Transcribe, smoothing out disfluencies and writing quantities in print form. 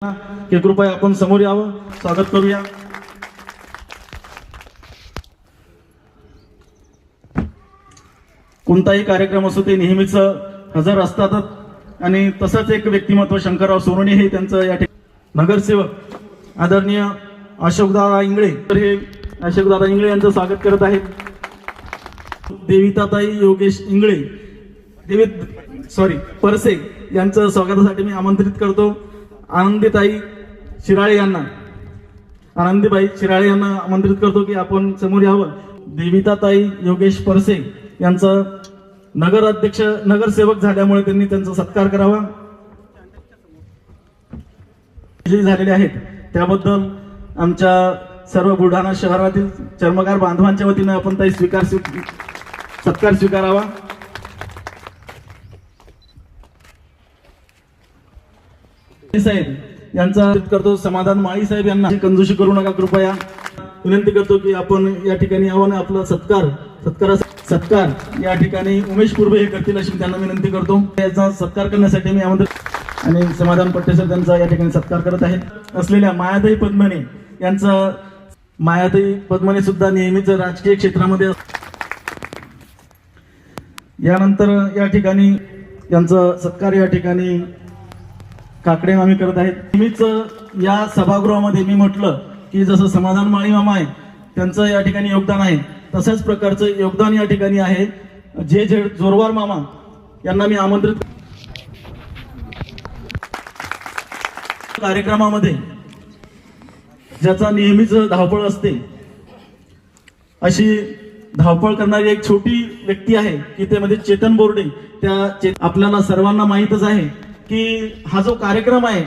की कृपया आपण समोर यावं, स्वागत करूया. कोणताही कार्यक्रम असो ते नेहमीच हजर असतातच आणि तसंच एक व्यक्तिमत्व शंकरराव सोनवणे हे त्यांचं या ठिकाणी नगरसेवक आदरणीय अशोकदादा इंगळे, तर हे अशोकदादा इंगळे यांचं स्वागत करत आहेत. देविताताई योगेश इंगळे परसे यांचं स्वागतासाठी मी आमंत्रित करतो. आनंदीबाई शिराळे यांना आमंत्रित करतो की आपण समोर यावं. देविताताई योगेश परसे यांचं नगरसेवक झाल्यामुळे त्यांनी त्यांचा सत्कार करावा. झालेले आहेत त्याबद्दल आमच्या सर्व बुलढाणा शहरातील चर्मकार बांधवांच्या वतीने आपण ताई सत्कार स्वीकारावा. साहेब यांचा करतो. समाधान माळी साहेब यांना कंजूशी करू नका, कृपया विनंती करतो की आपण या ठिकाणी यावं आणि आपला सत्कार या ठिकाणी उमेश पूर्वे हे करतील अशी त्यांना विनंती करतो. याचा सत्कार करण्यासाठी मी आमंत्रित आणि समाधान पट्टेसर त्यांचा या ठिकाणी सत्कार करत आहेत असलेल्या मायाताई पद्मने यांचा. मायाताई पद्मने सुद्धा नेहमीच राजकीय क्षेत्रामध्ये यानंतर या ठिकाणी यांचा सत्कार या ठिकाणी काकडे मामी करत आहेत. नेहमीच या सभागृहामध्ये मी म्हटलं की जसं समाधान माळी मामा आहे त्यांचं या ठिकाणी योगदान आहे, तशाच प्रकारचं योगदान या ठिकाणी आहे जे जोरवार मामा यांना मी आमंत्रित. कार्यक्रमामध्ये ज्याचा नेहमीच धावपळ असते अशी धावपळ करणारी एक छोटी व्यक्ती आहे की ते म्हणजे चेतन बोर्डे. आपल्याला सर्वांना माहीतच आहे की हा जो कार्यक्रम आहे